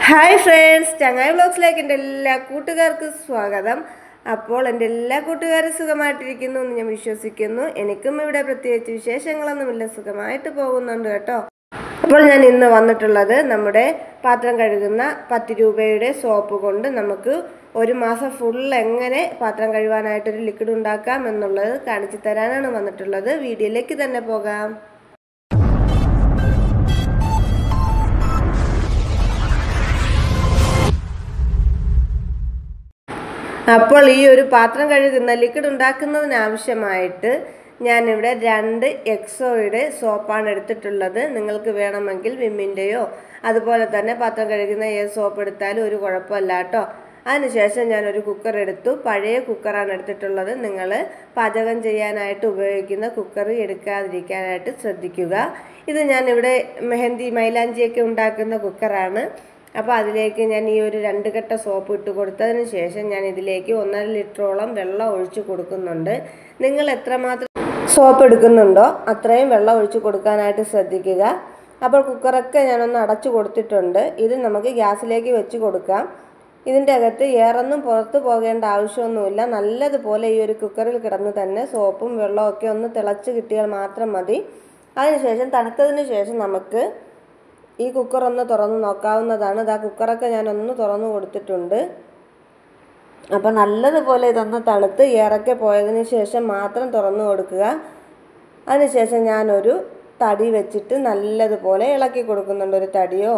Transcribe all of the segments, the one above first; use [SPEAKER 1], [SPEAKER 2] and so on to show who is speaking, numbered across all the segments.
[SPEAKER 1] Hi friends, ചങ്ങായി വ്ലോഗ്സിലേക്ക് എൻ്റെ എല്ലാ കൂട്ടുകാർക്കും സ്വാഗതം. അപ്പോൾ എൻ്റെ എല്ലാ കൂട്ടുകാരും സുഖമായിട്ടിരിക്കുന്നു എന്ന് ഞാൻ വിശ്വസിക്കുന്നു. എനിക്കും ഇവിടെ പ്രത്യേകിച്ച് വിശേഷങ്ങളൊന്നുമില്ല, സുഖമായിട്ട് പോകുന്നുണ്ട് കേട്ടോ. അപ്പോൾ ഞാൻ ഇന്ന് വന്നിട്ടുള്ളത് നമ്മുടെ പാത്രം കഴുകുന്ന 10 രൂപയുടെ സോപ്പ് കൊണ്ട് നമുക്ക് ഒരു മാസം ഫുൾ എങ്ങനെ പാത്രം കഴുകാനായിട്ടൊരു ലിക്വിഡ് ഉണ്ടാക്കാം എന്നുള്ളത് കാണിച്ചു തരാനാണ് വന്നിട്ടുള്ളത്. വീഡിയോയിലേക്ക് തന്നെ പോകാം. അപ്പോൾ ഈ ഒരു പാത്രം കഴുകുന്ന ലിക്വിഡ് ഉണ്ടാക്കുന്നതിനാവശ്യമായിട്ട് ഞാനിവിടെ 2 എക്സോയുടെ സോപ്പാണ് എടുത്തിട്ടുള്ളത്. നിങ്ങൾക്ക് വേണമെങ്കിൽ വിമ്മിൻ്റെയോ അതുപോലെ തന്നെ പാത്രം കഴുകുന്ന ഏത് സോപ്പ് എടുത്താലും ഒരു കുഴപ്പമില്ല കേട്ടോ. അതിനുശേഷം ഞാനൊരു കുക്കർ എടുത്തു. പഴയ കുക്കറാണ് എടുത്തിട്ടുള്ളത്. നിങ്ങൾ പാചകം ചെയ്യാനായിട്ട് ഉപയോഗിക്കുന്ന കുക്കർ എടുക്കാതിരിക്കാനായിട്ട് ശ്രദ്ധിക്കുക. ഇത് ഞാനിവിടെ മെഹന്തി മൈലാഞ്ചിയൊക്കെ ഉണ്ടാക്കുന്ന കുക്കറാണ്. അപ്പോൾ അതിലേക്ക് ഞാൻ ഈ ഒരു 2 കട്ട സോപ്പ് ഇട്ട് കൊടുത്തതിന് ശേഷം ഞാൻ ഇതിലേക്ക് 1.5 ലിറ്ററോളം വെള്ളം ഒഴിച്ച് കൊടുക്കുന്നുണ്ട്. നിങ്ങൾ എത്രമാത്രം സോപ്പ് എടുക്കുന്നുണ്ടോ അത്രയും വെള്ളം ഒഴിച്ച് കൊടുക്കാനായിട്ട് ശ്രദ്ധിക്കുക. അപ്പോൾ കുക്കറൊക്കെ ഞാനൊന്ന് അടച്ചു കൊടുത്തിട്ടുണ്ട്. ഇത് നമുക്ക് ഗ്യാസിലേക്ക് വെച്ച് കൊടുക്കാം. ഇതിൻ്റെ അകത്ത് എയറൊന്നും പുറത്ത് പോകേണ്ട ആവശ്യമൊന്നുമില്ല. നല്ലതുപോലെ ഈ ഒരു കുക്കറിൽ കിടന്ന് തന്നെ സോപ്പും വെള്ളമൊക്കെ ഒന്ന് തിളച്ച് കിട്ടിയാൽ മാത്രം മതി. അതിനുശേഷം തണുത്തതിന് ശേഷം നമുക്ക് ഈ കുക്കർ ഒന്ന് തുറന്ന് നോക്കാവുന്നതാണ്. ഇതാ കുക്കറൊക്കെ ഞാനൊന്ന് തുറന്ന് കൊടുത്തിട്ടുണ്ട്. അപ്പോൾ നല്ലതുപോലെ ഇതൊന്ന് തണുത്ത് എയറൊക്കെ പോയതിന് ശേഷം മാത്രം തുറന്ന് കൊടുക്കുക. അതിനുശേഷം ഞാനൊരു തടി വെച്ചിട്ട് നല്ലതുപോലെ ഇളക്കി കൊടുക്കുന്നുണ്ട്. ഒരു തടിയോ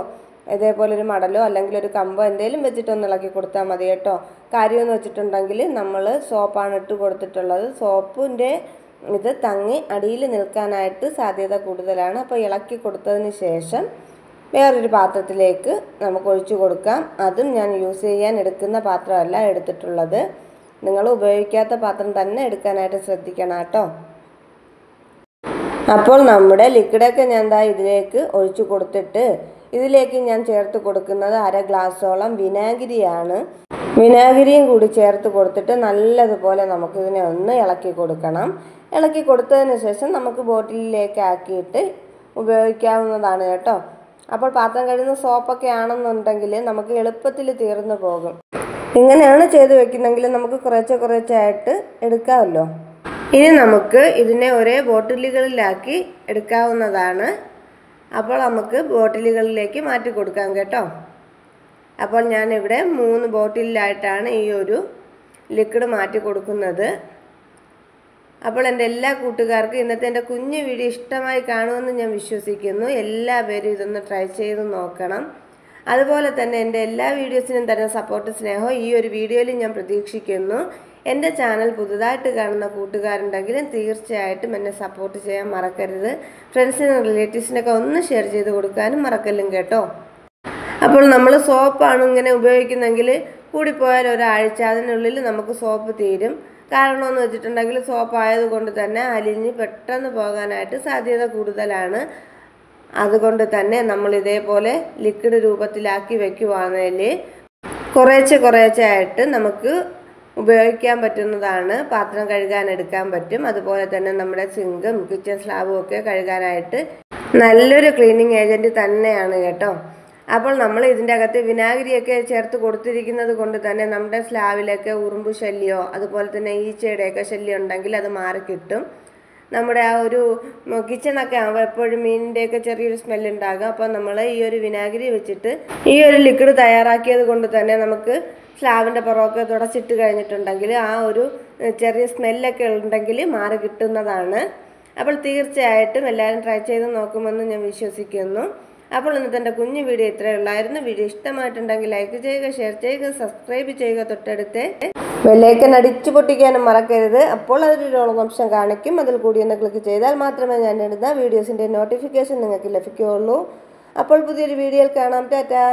[SPEAKER 1] ഇതേപോലെ ഒരു മടലോ അല്ലെങ്കിൽ ഒരു കമ്പോ എന്തെങ്കിലും വെച്ചിട്ടൊന്ന് ഇളക്കി കൊടുത്താൽ മതി കേട്ടോ. കാര്യമെന്ന് വെച്ചിട്ടുണ്ടെങ്കിൽ നമ്മൾ സോപ്പാണ് ഇട്ട് കൊടുത്തിട്ടുള്ളത്. സോപ്പിൻ്റെ ഇത് തങ്ങി അടിയിൽ നിൽക്കാനായിട്ട് സാധ്യത കൂടുതലാണ്. അപ്പോൾ ഇളക്കി കൊടുത്തതിന് ശേഷം വേറൊരു പാത്രത്തിലേക്ക് നമുക്ക് ഒഴിച്ചു കൊടുക്കാം. അതും ഞാൻ യൂസ് ചെയ്യാൻ എടുക്കുന്ന പാത്രമല്ല എടുത്തിട്ടുള്ളത്. നിങ്ങൾ ഉപയോഗിക്കാത്ത പാത്രം തന്നെ എടുക്കാനായിട്ട് ശ്രദ്ധിക്കണം കേട്ടോ. അപ്പോൾ നമ്മുടെ ലിക്വിഡൊക്കെ ഞാൻ ഇതിലേക്ക് ഒഴിച്ചു കൊടുത്തിട്ട് ഇതിലേക്ക് ഞാൻ ചേർത്ത് കൊടുക്കുന്നത് 1/2 ഗ്ലാസ്സോളം വിനാഗിരിയാണ്. വിനാഗിരിയും കൂടി ചേർത്ത് കൊടുത്തിട്ട് നല്ലതുപോലെ നമുക്കിതിനെ ഒന്ന് ഇളക്കി കൊടുക്കണം. ഇളക്കി കൊടുത്തതിന് ശേഷം നമുക്ക് ബോട്ടിലിലേക്ക് ആക്കിയിട്ട് ഉപയോഗിക്കാവുന്നതാണ് കേട്ടോ. അപ്പോൾ പാത്രം കഴുകുന്ന സോപ്പൊക്കെ ആണെന്നുണ്ടെങ്കിൽ നമുക്ക് എളുപ്പത്തിൽ തീർന്നു പോകും. ഇങ്ങനെയാണ് ചെയ്ത് വെക്കുന്നെങ്കിൽ നമുക്ക് കുറച്ചായിട്ട് എടുക്കാമല്ലോ. ഇനി നമുക്ക് ഇതിനെ ഒരേ ബോട്ടിലുകളിലാക്കി എടുക്കാവുന്നതാണ്. അപ്പോൾ നമുക്ക് ബോട്ടിലുകളിലേക്ക് മാറ്റി കൊടുക്കാം കേട്ടോ. അപ്പോൾ ഞാനിവിടെ 3 ബോട്ടിലായിട്ടാണ് ഈ ഒരു ലിക്വിഡ് മാറ്റി കൊടുക്കുന്നത്. അപ്പോൾ എൻ്റെ എല്ലാ കൂട്ടുകാർക്കും ഇന്നത്തെ എൻ്റെ കുഞ്ഞു വീഡിയോ ഇഷ്ടമായി കാണുമെന്ന് ഞാൻ വിശ്വസിക്കുന്നു. എല്ലാ പേരും ഇതൊന്ന് ട്രൈ ചെയ്ത് നോക്കണം. അതുപോലെ തന്നെ എൻ്റെ എല്ലാ വീഡിയോസിനും തരുന്ന സപ്പോർട്ട് സ്നേഹവും ഈ ഒരു വീഡിയോയിൽ ഞാൻ പ്രതീക്ഷിക്കുന്നു. എൻ്റെ ചാനൽ പുതുതായിട്ട് കാണുന്ന കൂട്ടുകാരുണ്ടെങ്കിലും തീർച്ചയായിട്ടും എന്നെ സപ്പോർട്ട് ചെയ്യാൻ മറക്കരുത്. ഫ്രണ്ട്സിനും റിലേറ്റീവ്സിനൊക്കെ ഒന്ന് ഷെയർ ചെയ്ത് കൊടുക്കാനും മറക്കല്ലും കേട്ടോ. അപ്പോൾ നമ്മൾ സോപ്പാണ് ഇങ്ങനെ ഉപയോഗിക്കുന്നെങ്കിൽ കൂടിപ്പോയാൽ ഒരാഴ്ച അതിനുള്ളിൽ നമുക്ക് സോപ്പ് തീരും. കാരണമെന്ന് വെച്ചിട്ടുണ്ടെങ്കിൽ സോപ്പ് ആയതുകൊണ്ട് തന്നെ അലിഞ്ഞ് പെട്ടെന്ന് പോകാനായിട്ട് സാധ്യത കൂടുതലാണ്. അതുകൊണ്ട് തന്നെ നമ്മൾ ഇതേപോലെ ലിക്വിഡ് രൂപത്തിലാക്കി വെക്കുവാണെങ്കിൽ കുറേശ്ശെ നമുക്ക് ഉപയോഗിക്കാൻ പറ്റുന്നതാണ്. പാത്രം കഴുകാൻ എടുക്കാൻ പറ്റും. അതുപോലെ തന്നെ നമ്മുടെ സിങ്കും കിച്ചൺ സ്ലാബും ഒക്കെ കഴുകാനായിട്ട് നല്ലൊരു ക്ലീനിങ് ഏജൻറ്റ് തന്നെയാണ് കേട്ടോ. അപ്പോൾ നമ്മൾ ഇതിൻ്റെ അകത്ത് വിനാഗിരിയൊക്കെ ചേർത്ത് കൊടുത്തിരിക്കുന്നത് കൊണ്ട് തന്നെ നമ്മുടെ സ്ലാബിലൊക്കെ ഉറുമ്പ് ശല്യമോ അതുപോലെ തന്നെ ഈച്ചയുടെയൊക്കെ ശല്യം ഉണ്ടെങ്കിൽ അത് മാറിക്കിട്ടും. നമ്മുടെ ആ ഒരു കിച്ചണൊക്കെ ആകുമ്പോൾ എപ്പോഴും മീനിൻ്റെയൊക്കെ ചെറിയൊരു സ്മെല്ലുണ്ടാകും. അപ്പോൾ നമ്മൾ ഈ ഒരു വിനാഗിരി വെച്ചിട്ട് ഈ ഒരു ലിക്വിഡ് തയ്യാറാക്കിയത് കൊണ്ട് തന്നെ നമുക്ക് സ്ലാബിൻ്റെ പുറമൊക്കെ തുടച്ചിട്ട് കഴിഞ്ഞിട്ടുണ്ടെങ്കിൽ ആ ഒരു ചെറിയ സ്മെല്ലൊക്കെ ഉണ്ടെങ്കിൽ മാറി കിട്ടുന്നതാണ്. അപ്പോൾ തീർച്ചയായിട്ടും എല്ലാവരും ട്രൈ ചെയ്ത് നോക്കുമെന്ന് ഞാൻ വിശ്വസിക്കുന്നു. അപ്പോൾ ഇന്നത്തെ എൻ്റെ കുഞ്ഞു വീഡിയോ ഇത്രയേ ഉള്ളായിരുന്നു. വീഡിയോ ഇഷ്ടമായിട്ടുണ്ടെങ്കിൽ ലൈക്ക് ചെയ്യുക, ഷെയർ ചെയ്യുക, സബ്സ്ക്രൈബ് ചെയ്യുക. തൊട്ടടുത്ത് ബെല്ലൈക്കൺ അടിച്ചു പൊട്ടിക്കാനും മറക്കരുത്. അപ്പോൾ അതൊരു ഓപ്ഷൻ കാണിക്കും. അതിൽ കൂടി ഒന്ന് ക്ലിക്ക് ചെയ്താൽ മാത്രമേ ഞാൻ ഇടുന്ന വീഡിയോസിൻ്റെ നോട്ടിഫിക്കേഷൻ നിങ്ങൾക്ക് ലഭിക്കുകയുള്ളൂ. അപ്പോൾ പുതിയൊരു വീഡിയോയിൽ കാണാം. ടാറ്റാ.